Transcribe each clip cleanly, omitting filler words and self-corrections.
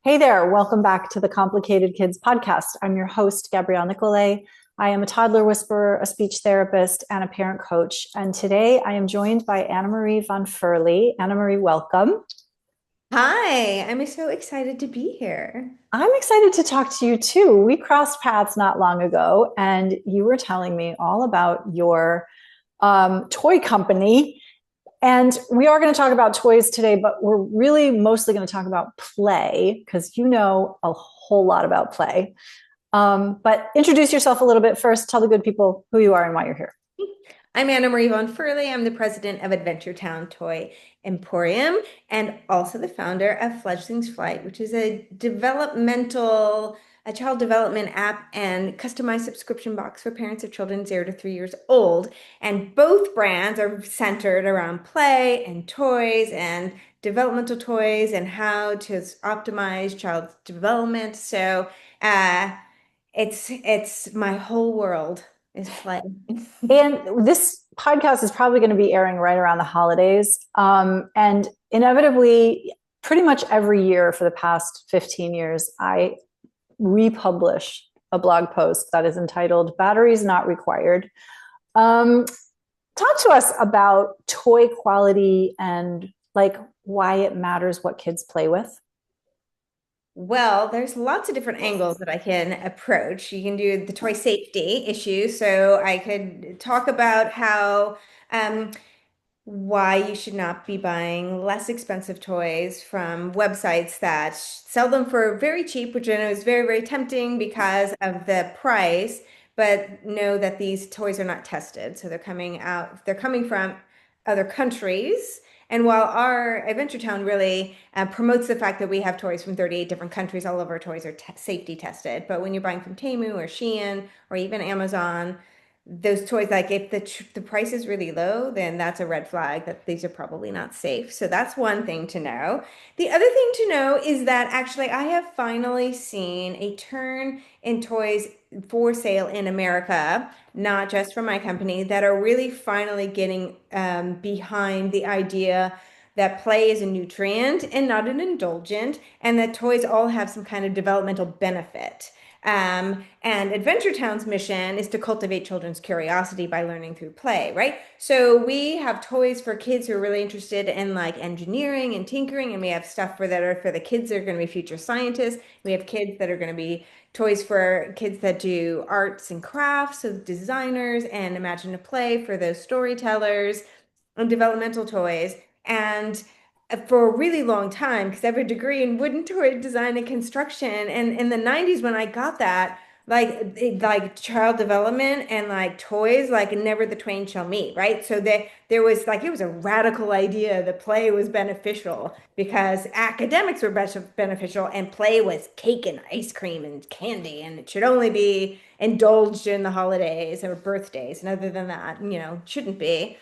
Hey there, welcome back to the Complicated Kids podcast. I'm your host, Gabrielle Nicolay. I am a toddler whisperer, a speech therapist, and a parent coach. And today I am joined by Annamarie von Firley. Annamarie, welcome. Hi, I'm so excited to be here. I'm excited to talk to you too. We crossed paths not long ago, and you were telling me all about your toy company. And we are going to talk about toys today, but we're really mostly going to talk about play because you know a whole lot about play. But introduce yourself a little bit first. Tell the good people who you are and why you're here. I'm Annamarie von Firley. I'm the president of Adventure Town Toy Emporium and also the founder of Fledgling's Flight, which is a child development app and customized subscription box for parents of children 0 to 3 years old. And both brands are centered around play and toys and developmental toys and how to optimize child development. Uh, it's my whole world is play. And this podcast is probably going to be airing right around the holidays. And inevitably, pretty much every year for the past 15 years, I republish a blog post that is entitled Batteries Not Required. Um, Talk to us about toy quality and like why it matters what kids play with. Well, there's lots of different angles that I can approach. You can do the toy safety issue. So I could talk about how why you should not be buying less expensive toys from websites that sell them for very cheap, which I know is very, very tempting because of the price, but know that these toys are not tested. So they're coming from other countries. And while our Adventure Town really promotes the fact that we have toys from 38 different countries, all of our toys are te safety tested. But when you're buying from Temu or Shein or even Amazon, those toys, like if the price is really low, then that's a red flag that these are probably not safe. So that's one thing to know. The other thing to know is that actually I have finally seen a turn in toys for sale in America, not just from my company, that are really finally getting behind the idea that play is a nutrient and not an indulgent, and that toys all have some kind of developmental benefit. And Adventure Town's mission is to cultivate children's curiosity by learning through play, right? So we have toys for kids who are really interested in like engineering and tinkering, and we have stuff for that are for the kids that are going to be future scientists. We have kids that are going to be toys for kids that do arts and crafts, so designers, and Imagine to Play for those storytellers, and developmental toys. And for a really long time, because I have a degree in wooden toy design and construction. And in the 90s, when I got that, like child development and like toys, like never the twain shall meet, right? So there was like it was a radical idea that play was beneficial because academics were beneficial and play was cake and ice cream and candy, and it should only be indulged in the holidays or birthdays. And other than that, shouldn't be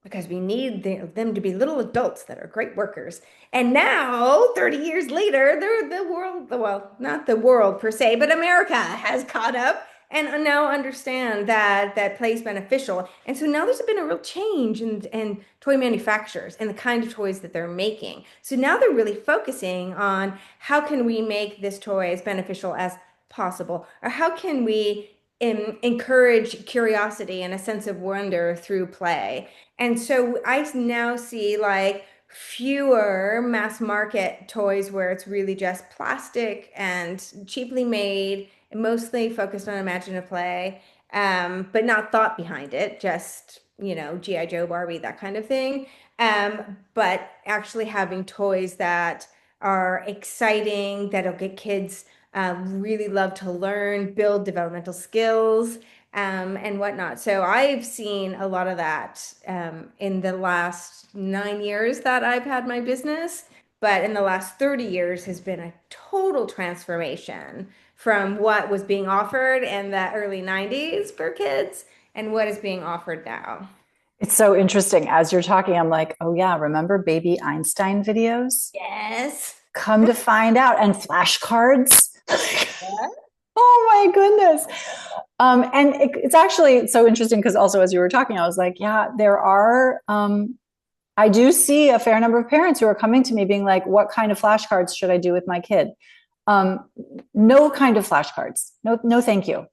because we need them to be little adults that are great workers. And now, 30 years later, they're the world, well, not the world per se, but America has caught up and now understand that play is beneficial. And so now there's been a real change in toy manufacturers and the kind of toys that they're making. So now they're really focusing on how can we make this toy as beneficial as possible, or how can we encourage curiosity and a sense of wonder through play. And so I now see like fewer mass market toys where it's really just plastic and cheaply made, and mostly focused on Imagine a Play, but not thought behind it, just, G.I. Joe, Barbie, that kind of thing. But actually having toys that are exciting, that'll get kids really love to learn, build developmental skills, and whatnot. So I've seen a lot of that in the last 9 years that I've had my business, but in the last 30 years has been a total transformation from what was being offered in the early 90s for kids and what is being offered now. It's so interesting. As you're talking, I'm like, oh, yeah, remember baby Einstein videos? Yes. Come to find out, and flashcards. Oh my goodness. And it's actually so interesting because also as you were talking, I was like, yeah, there are I do see a fair number of parents who are coming to me being like, what kind of flashcards should I do with my kid? No kind of flashcards. No, no, thank you.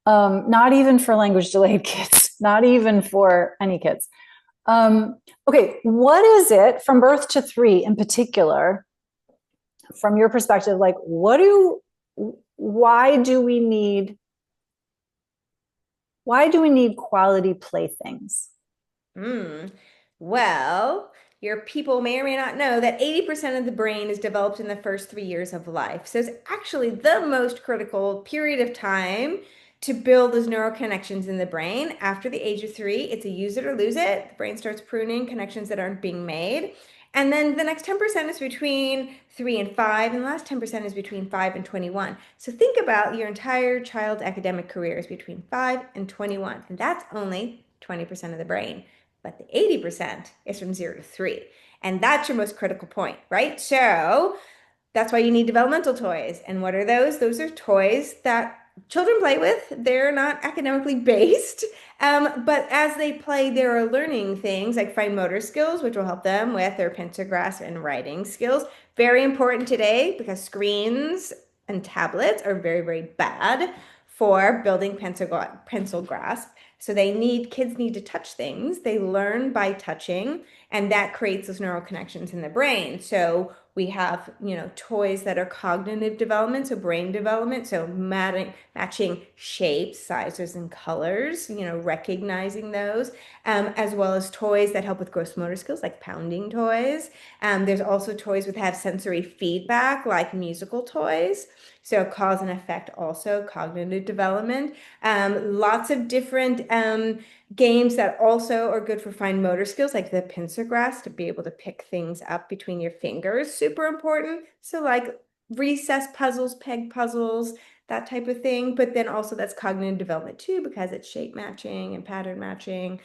Not even for language delayed kids, not even for any kids. Okay, what is it from birth to 3 in particular, from your perspective? Like, why do we need quality playthings? Well, your people may or may not know that 80% of the brain is developed in the first 3 years of life. So it's actually the most critical period of time to build those neural connections in the brain. After the age of 3, it's a use it or lose it. The brain starts pruning connections that aren't being made. And then the next 10% is between 3 and 5, and the last 10% is between 5 and 21. So think about your entire child's academic career is between 5 and 21, and that's only 20% of the brain. But the 80% is from 0 to 3. And that's your most critical point, right? So that's why you need developmental toys. And what are those? Those are toys that children play with. They're not academically based, but as they play, they're learning things like fine motor skills, which will help them with their pencil grasp and writing skills. Very important today because screens and tablets are very, very bad for building pencil grasp. So kids need to touch things. They learn by touching, and that creates those neural connections in the brain. So we have, toys that are cognitive development, so brain development, so matching shapes, sizes, and colors, recognizing those, as well as toys that help with gross motor skills, like pounding toys. There's also toys that have sensory feedback, like musical toys. So cause and effect, also cognitive development. Lots of different games that also are good for fine motor skills, like the pincer grasp, to be able to pick things up between your fingers, super important. So like recess puzzles, peg puzzles, that type of thing. But then also that's cognitive development too, because it's shape matching and pattern matching.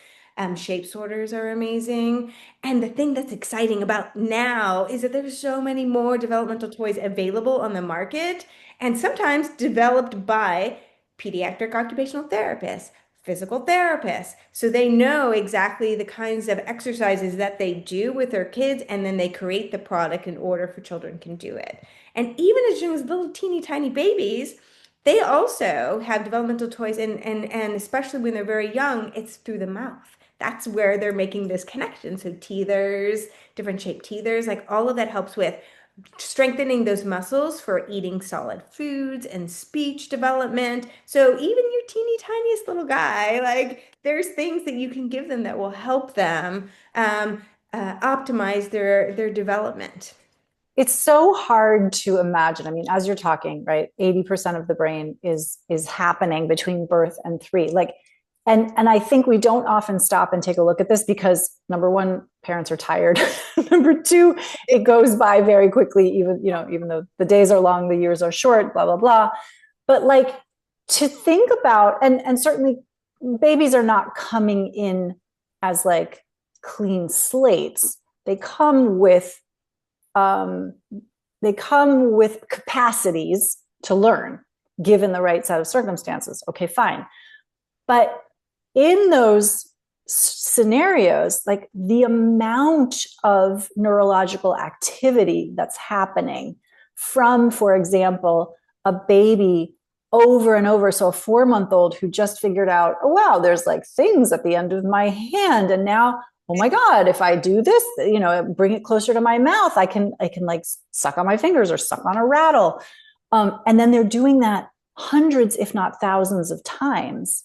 Shape sorters are amazing. And the thing that's exciting about now is that there's so many more developmental toys available on the market, and sometimes developed by pediatric occupational therapists, physical therapists. So they know exactly the kinds of exercises that they do with their kids, and then they create the product in order for children can do it. And even as young as little teeny tiny babies, they also have developmental toys, and especially when they're very young, it's through the mouth. That's where they're making this connection. So teethers, different shaped teethers, like all of that helps with strengthening those muscles for eating solid foods and speech development. So even your teeny tiniest little guy, like there's things that you can give them that will help them optimize their development. It's so hard to imagine. I mean, as you're talking, right, 80% of the brain is happening between birth and 3. Like, and I think we don't often stop and take a look at this because, number one, parents are tired. Number two, it goes by very quickly, even though the days are long, the years are short, blah, blah, blah. But like, to think about, and certainly babies are not coming in as like clean slates. They come with capacities to learn given the right set of circumstances. Okay, fine. But in those scenarios, like the amount of neurological activity that's happening from, for example, a baby over and over. So a 4-month-old who just figured out, oh, wow, there's like things at the end of my hand. And now, oh my God, if I do this, bring it closer to my mouth, I can like suck on my fingers or suck on a rattle. And then they're doing that hundreds, if not thousands of times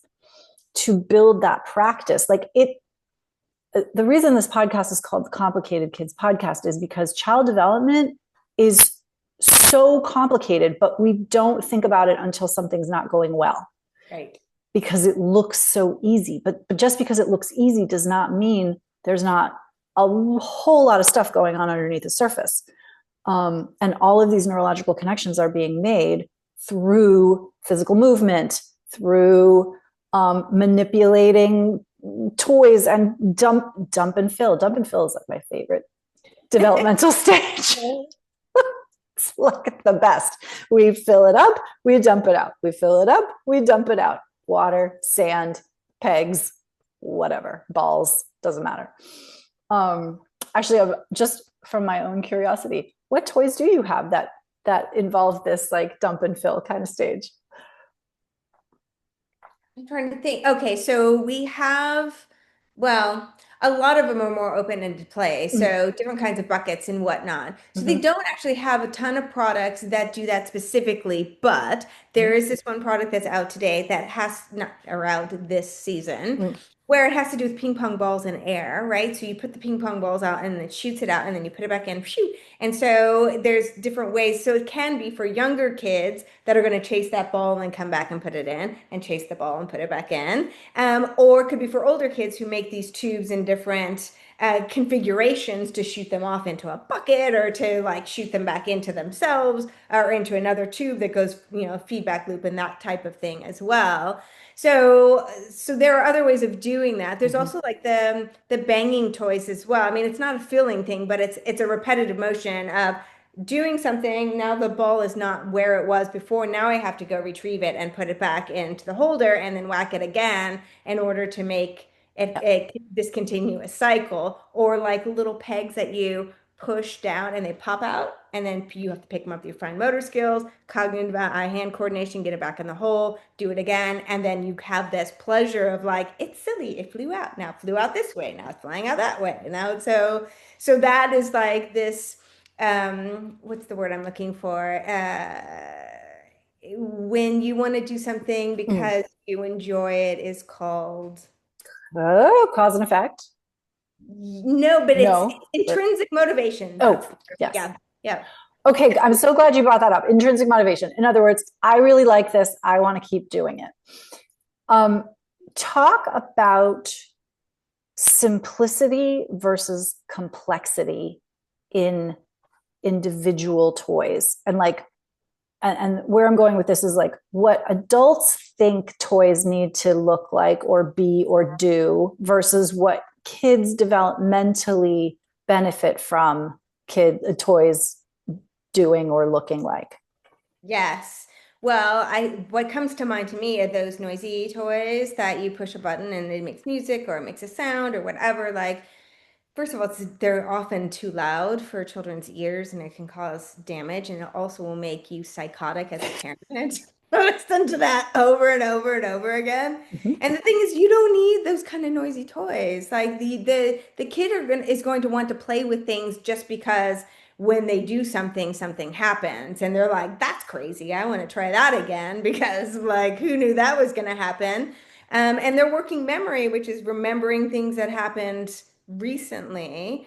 to build that practice. Like the reason this podcast is called the Complicated Kids Podcast is because child development is so complicated, but we don't think about it until something's not going well. Right. Because it looks so easy. But just because it looks easy does not mean there's not a whole lot of stuff going on underneath the surface. And all of these neurological connections are being made through physical movement, through manipulating toys and dump and fill. Dump and fill is like my favorite developmental stage. It's like the best. We fill it up, we dump it out. We fill it up, we dump it out. Water, sand, pegs, whatever, balls, doesn't matter. actually, just from my own curiosity, what toys do you have that involve this like dump and fill kind of stage? I'm trying to think. Okay, so we have, well, a lot of them are more open-ended play, so different kinds of buckets and whatnot. So they Mm-hmm. don't actually have a ton of products that do that specifically, but there is this one product that's out today that has not around this season, Mm-hmm. where it has to do with ping pong balls in air, right? So you put the ping pong balls out and it shoots it out, and then you put it back in, phew. And so there's different ways. So it can be for younger kids that are going to chase that ball and then come back and put it in, and chase the ball and put it back in. Or it could be for older kids who make these tubes in different configurations to shoot them off into a bucket, or to like shoot them back into themselves, or into another tube that goes, feedback loop and that type of thing as well. So there are other ways of doing that. There's Mm-hmm. also like the banging toys as well. I mean, it's not a feeling thing, but it's a repetitive motion of doing something. Now the ball is not where it was before. Now I have to go retrieve it and put it back into the holder and then whack it again in order to make this continuous cycle. Or like little pegs that you push down and they pop out, and then you have to pick them up with your fine motor skills, cognitive eye-hand coordination, get it back in the hole, do it again, and then you have this pleasure of like, it's silly, it flew out, now it flew out this way, now it's flying out that way. Now so that is like this, what's the word I'm looking for? When you want to do something Mm. because you enjoy it, is called, Oh, cause and effect. no, but it's No, but intrinsic motivation. oh, That's the word. yes. Yeah, yeah. Okay, I'm so glad you brought that up. Intrinsic motivation. In other words, I really like this. I want to keep doing it. Um, Talk about simplicity versus complexity in individual toys, and like, and where I'm going with this is like what adults think toys need to look like or be or do versus what kids developmentally benefit from kid toys doing or looking like. Yes. Well, I what comes to mind to me are those noisy toys that you push a button and it makes music or it makes a sound or whatever. Like, first of all, they're often too loud for children's ears and it can cause damage, and it also will make you psychotic as a parent. Listen to that over and over and over again. Mhm. And the thing is, you don't need those kind of noisy toys. Like the kid is going to want to play with things just because when they do something, something happens, and they're like, "That's crazy. I want to try that again," because like, who knew that was going to happen? And their working memory, which is remembering things that happened recently,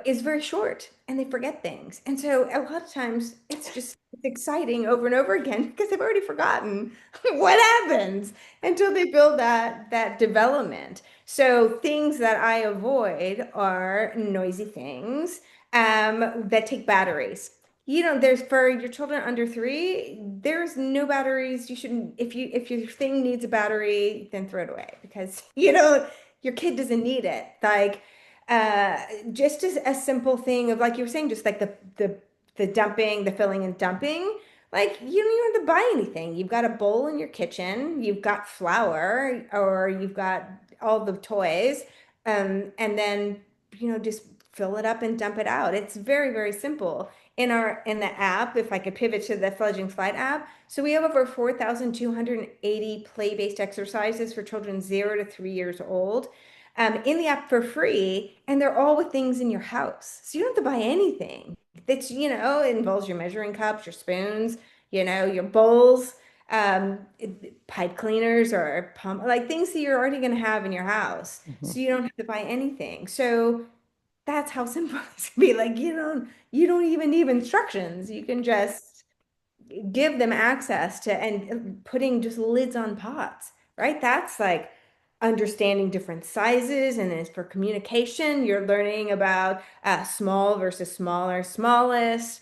is very short, and they forget things. And so a lot of times it's exciting over and over again because they've already forgotten what happens until they build that development. So things that I avoid are noisy things that take batteries. There's for your children under 3, there's no batteries. You shouldn't, if your thing needs a battery, then throw it away because your kid doesn't need it. Like, uh, just as a simple thing of like you were saying, just like the dumping, the filling and dumping. Like, you don't even have to buy anything. You've got a bowl in your kitchen, you've got flour, or you've got all the toys, and then just fill it up and dump it out. It's very, very simple. In the app, if I could pivot to the Fledgling Slide app, so we have over 4,280 play-based exercises for children 0 to 3 years old, in the app for free, and they're all with things in your house. So you don't have to buy anything. It involves your measuring cups, your spoons, your bowls, pipe cleaners or pump, like things that you're already going to have in your house. Mhm. So you don't have to buy anything. So that's how simple it can be. Like, you don't even need instructions. You can just give them access to, and putting just lids on pots, right? That's like understanding different sizes. And then it's for communication. You're learning about small versus smaller, smallest,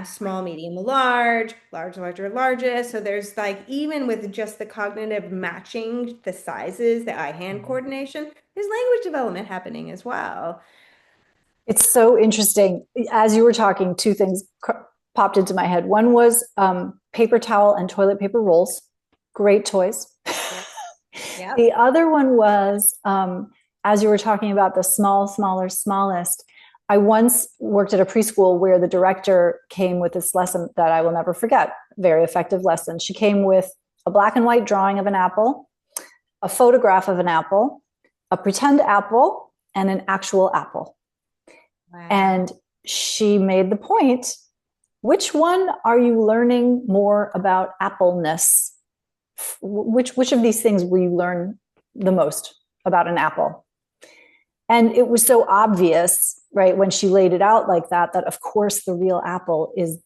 small, medium, large, large, larger, largest. So there's like, even with just the cognitive matching the sizes, the eye-hand Mhm. coordination, there's language development happening as well. It's so interesting. As you were talking, two things popped into my head. One was paper towel and toilet paper rolls, great toys. Yeah. Yeah. The other one was, as you were talking about the small, smaller, smallest, I once worked at a preschool where the director came with this lesson that I will never forget, very effective lesson. She came with a black and white drawing of an apple, a photograph of an apple, a pretend apple, and an actual apple. Wow. And she made the point, which one are you learning more about appleness? Which of these things will you learn the most about an apple? And it was so obvious, right, when she laid it out like that, that of course the real apple is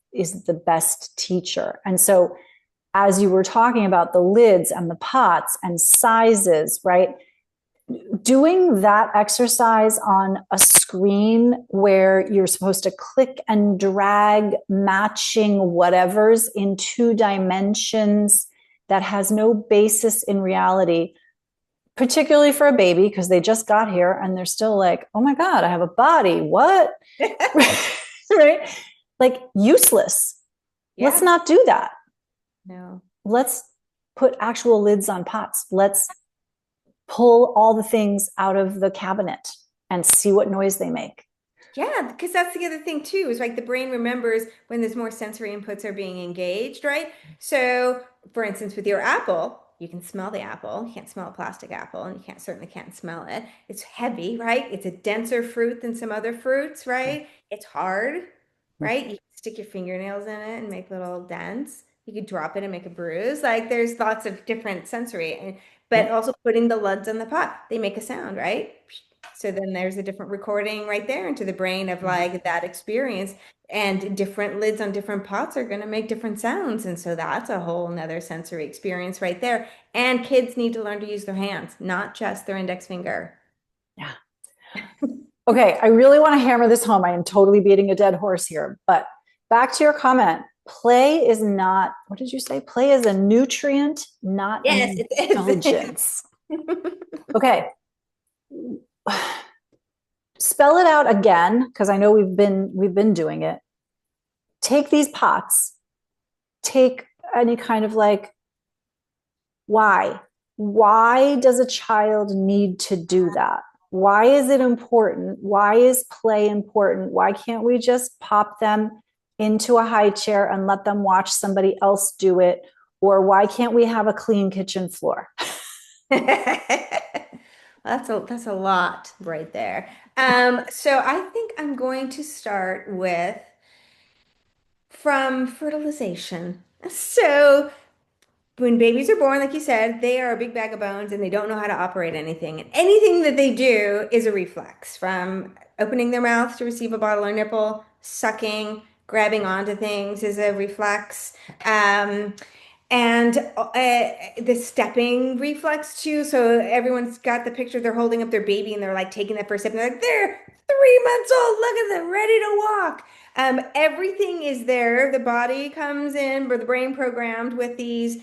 the best teacher. And so as you were talking about the lids and the pots and sizes, right, doing that exercise on a screen where you're supposed to click and drag matching whatevers in 2 dimensions that has no basis in reality, particularly for a baby, because they just got here and they're still like, oh my God, I have a body. What? Right? Like useless. Yeah. Let's not do that. No. Let's put actual lids on pots. Let's pull all the things out of the cabinet and see what noise they make. Yeah, because that's the other thing too, is like the brain remembers when there's more sensory inputs are being engaged, right? So, for instance, with your apple, you can smell the apple. You can't smell a plastic apple, and you can't certainly can't smell it. It's heavy, right? It's a denser fruit than some other fruits, right? It's hard, right? You can stick your fingernails in it and make little dents. You could drop it and make a bruise. Like there's lots of different sensory, but also putting the lids on the pot, they make a sound, right? So then there's a different recording right there into the brain of like that experience. And different lids on different pots are going to make different sounds. And so that's a whole nother sensory experience right there. And kids need to learn to use their hands, not just their index finger. Yeah. Okay, I really want to hammer this home. I am totally beating a dead horse here, but back to your comment. Play is not, what did you say? Play is a nutrient, not Yes, an it indulgence. is. Okay. Spell it out again, because I know we've been doing it. Take these pots, take any kind of like, why? Why does a child need to do that? Why is it important? Why is play important? Why can't we just pop them into a high chair and let them watch somebody else do it? Or why can't we have a clean kitchen floor? That's a lot right there. So I think I'm going to start with from fertilization. So when babies are born, like you said, they are a big bag of bones and they don't know how to operate anything. And anything that they do is a reflex from opening their mouth to receive a bottle or nipple, sucking, grabbing onto things is a reflex. And the stepping reflex too. So everyone's got the picture, they're holding up their baby and they're like taking that first step and they're like, they're 3 months old, look at them, ready to walk. Everything is there. The body comes in, or the brain programmed with these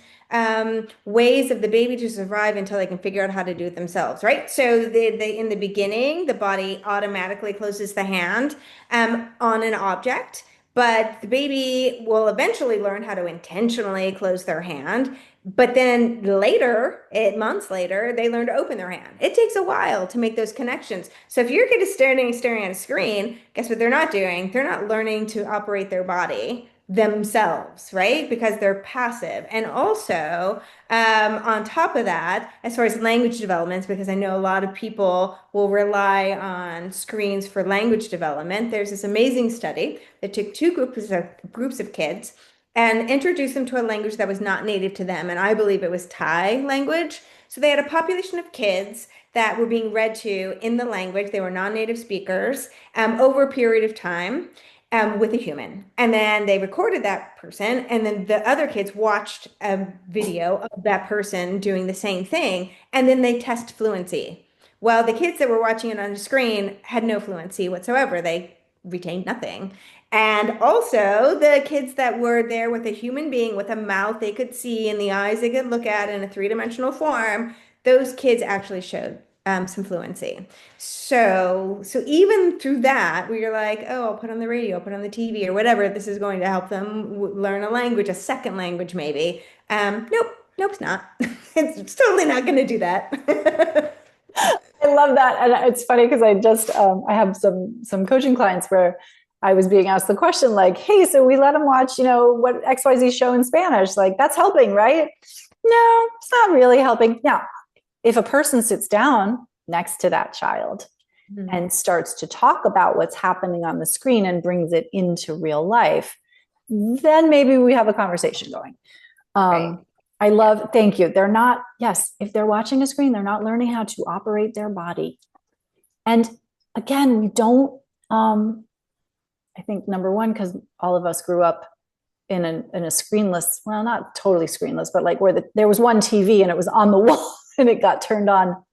ways of the baby to survive until they can figure out how to do it themselves, right? So in the beginning, the body automatically closes the hand on an object. But the baby will eventually learn how to intentionally close their hand. But then later, months later, they learn to open their hand. It takes a while to make those connections. So if your kid is staring at a screen, guess what they're not doing? They're not learning to operate their body themselves, right? Because they're passive. And also, on top of that, as far as language developments, because I know a lot of people will rely on screens for language development, there's this amazing study that took two groups of kids and introduced them to a language that was not native to them. And I believe it was Thai language. So they had a population of kids that were being read to in the language. They were non-native speakers over a period of time with a human. And then they recorded that person, and then the other kids watched a video of that person doing the same thing, and then they test fluency. Well, the kids that were watching it on the screen had no fluency whatsoever. They retained nothing. And also, the kids that were there with a human being with a mouth they could see and the eyes they could look at in a three-dimensional form, those kids actually showed some fluency. So even through that, where you're like, oh, I'll put on the radio, I'll put on the TV or whatever, this is going to help them learn a language, a second language maybe. Nope, it's not. It's totally not going to do that. I love that. And it's funny because I have some coaching clients where I was being asked the question like, hey, so we let them watch, what XYZ show in Spanish. Like, that's helping, right? No, it's not really helping. Now, if a person sits down next to that child Mhm. and starts to talk about what's happening on the screen and brings it into real life, then maybe we have a conversation going. Right. I Yeah. love, thank you. They're not, yes, if they're watching a screen, they're not learning how to operate their body. And again, we don't, I think number one, because all of us grew up in a screenless, well, not totally screenless, but like where there was one TV and it was on the wall and it got turned on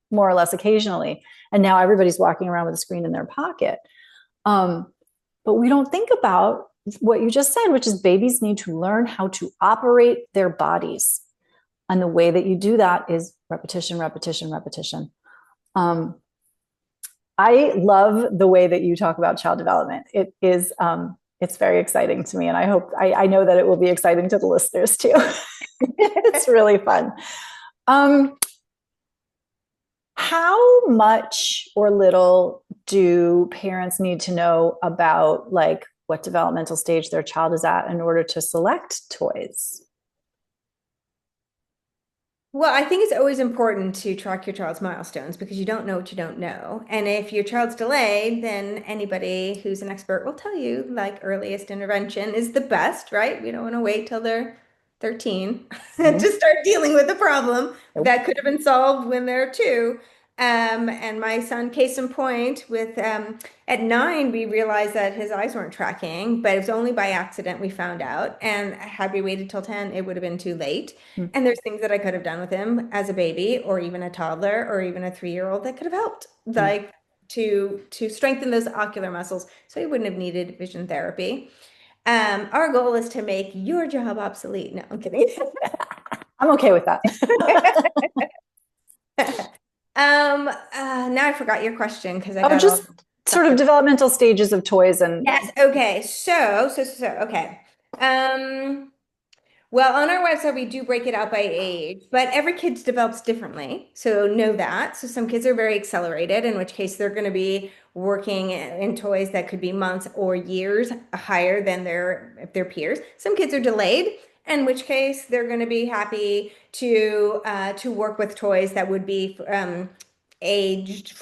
more or less occasionally. And now everybody's walking around with a screen in their pocket. Um, but we don't think about what you just said, which is babies need to learn how to operate their bodies. And the way that you do that is repetition, repetition, repetition. Um, I love the way that you talk about child development. It's very exciting to me, and I know that it will be exciting to the listeners too. It's really fun. Um, how much or little do parents need to know about like what developmental stage their child is at in order to select toys? Well, I think it's always important to track your child's milestones because you don't know what you don't know. And if your child's delayed, then anybody who's an expert will tell you like earliest intervention is the best, right? We don't want to wait till they're 13 Mm-hmm. to start dealing with the problem Nope. that could have been solved when they're two. And my son, case in point, with at 9, we realized that his eyes weren't tracking, but it was only by accident we found out. And had we waited till 10, it would have been too late. And there's things that I could have done with him as a baby or even a toddler or even a 3-year-old that could have helped, Mm-hmm. like to strengthen those ocular muscles so he wouldn't have needed vision therapy. Our goal is to make your job obsolete. No, I'm kidding. I'm okay with that. Now I forgot your question because I Oh, got all just sort stuck of with. developmental stages of toys and Yes, okay. Okay. Um, Well, on our website, we do break it out by age, but every kid develops differently. So know that. So some kids are very accelerated, in which case they're going to be working in toys that could be months or years higher than their peers. Some kids are delayed, in which case they're going to be happy to work with toys that would be age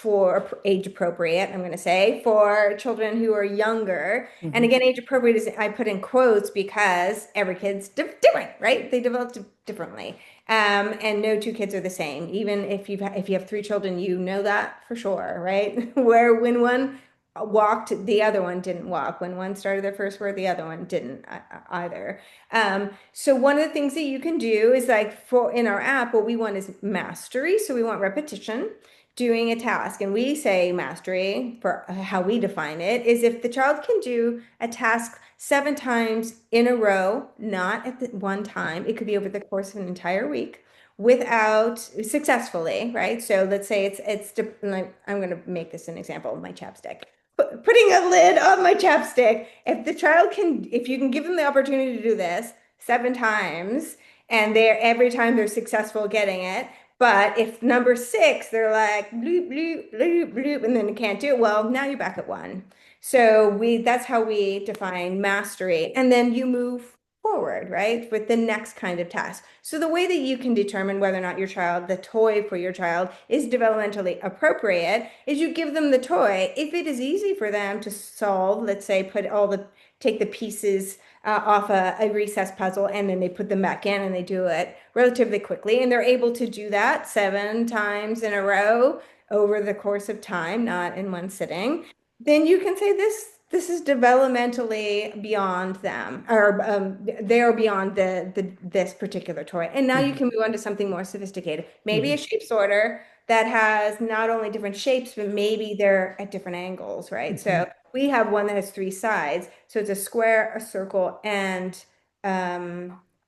appropriate, I'm going to say, for children who are younger. And Mhm. again, age appropriate is I put in quotes because every kid's different, right? They develop differently. And no two kids are the same. Even if you have 3 children, you know that for sure, right? Where when one walked, the other one didn't walk. When one started their first word, the other one didn't either. So one of the things that you can do is like for in our app, what we want is mastery. So we want repetition doing a task. And we say mastery, for how we define it, is if the child can do a task 7 times in a row, not at the one time, it could be over the course of an entire week without successfully, right? So let's say like, I'm going to make this an example of my chapstick. Putting a lid on my chapstick. If you can give them the opportunity to do this 7 times, and every time they're successful getting it, but if number 6, they're like bloop, bloop, bloop, bloop, and then they can't do it, well, now you're back at 1. So that's how we define mastery. And then you move forward, right, with the next kind of task. So the way that you can determine whether or not the toy for your child is developmentally appropriate is you give them the toy. If it is easy for them to solve, let's say take the pieces off a recess puzzle and then they put them back in and they do it relatively quickly. And they're able to do that 7 times in a row over the course of time, not in one sitting. Then you can say this is developmentally beyond them, or they're beyond this particular toy. And now you Mhm. can move on to something more sophisticated, maybe a Mhm. shape sorter that has not only different shapes, but maybe they're at different angles, right? Mhm. So we have one that has 3 sides. So it's a square, a circle, and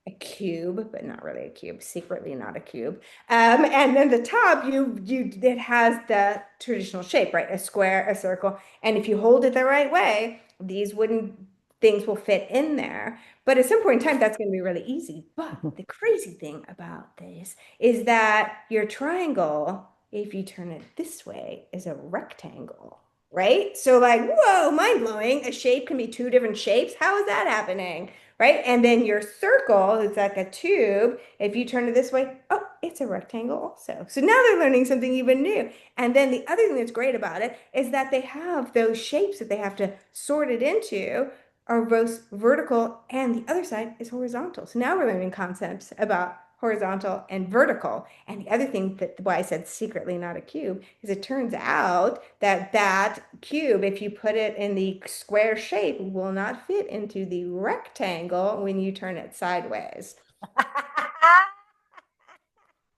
a cube, but not really a cube, secretly not a cube. And then the top, it has the traditional shape, right? A square, a circle. And if you hold it the right way, these wooden things will fit in there. But at some point in time, that's going to be really easy. But Mhm. the crazy thing about this is that your triangle if you turn it this way, is a rectangle, right? So like, whoa, mind blowing. A shape can be two different shapes. How is that happening? Right? And then your circle is like a tube. If you turn it this way, oh, it's a rectangle also. So now they're learning something even new. And then the other thing that's great about it is that they have those shapes that they have to sort it into are both vertical and the other side is horizontal. So now we're learning concepts about horizontal and vertical. And the other thing that why I said secretly not a cube is it turns out that that cube, if you put it in the square shape, will not fit into the rectangle when you turn it sideways.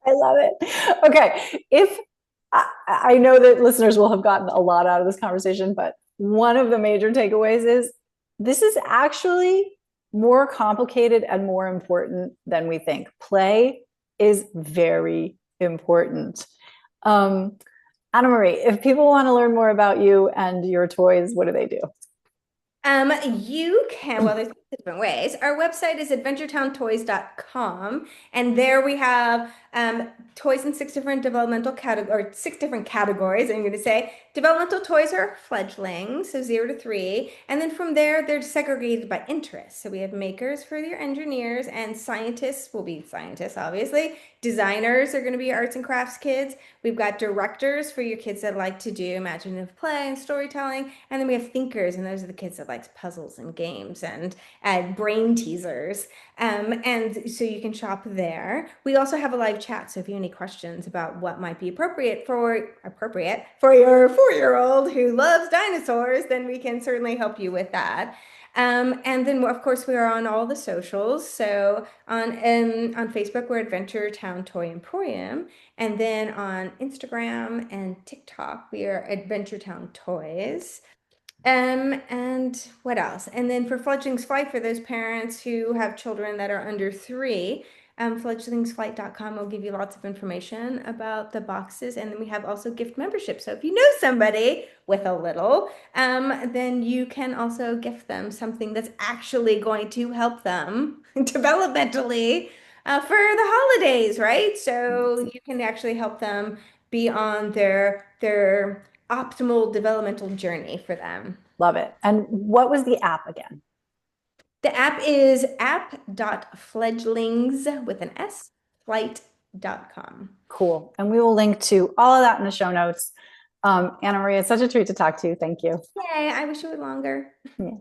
I love it. Okay. If I know that listeners will have gotten a lot out of this conversation, but one of the major takeaways is this is actually more complicated and more important than we think. Play is very important. Um, Annamarie, if people want to learn more about you and your toys, what do they do? You can, well, there's different ways. Our website is adventuretowntoys.com, and there we have toys in six different developmental categories, or six different categories. I'm going to say developmental toys are fledglings, so 0 to 3, and then from there they're segregated by interest. So we have makers for your engineers, and scientists will be scientists, obviously. Designers are going to be arts and crafts kids. We've got directors for your kids that like to do imaginative play and storytelling. And then we have thinkers, and those are the kids that like puzzles and games and brain teasers. And so you can shop there. We also have a live chat. So if you have any questions about what might be appropriate for your 4-year-old who loves dinosaurs, then we can certainly help you with that. And then, of course, we are on all the socials. So on Facebook, we're Adventure Town Toy Emporium. And then on Instagram and TikTok, we are Adventure Town Toys. And what else? And then for Fledglings Flight, for those parents who have children that are under 3, fledglingsflight.com will give you lots of information about the boxes. And then we have also gift membership. So if you know somebody with a little, then you can also gift them something that's actually going to help them developmentally for the holidays, right? So you can actually help them be on their optimal developmental journey for them. Love it. And what was the app again? The app is app.fledglings with an S, flight.com. Cool. And we will link to all of that in the show notes. Annamarie, it's such a treat to talk to you. Thank you. Yay, I wish it were longer. Yeah.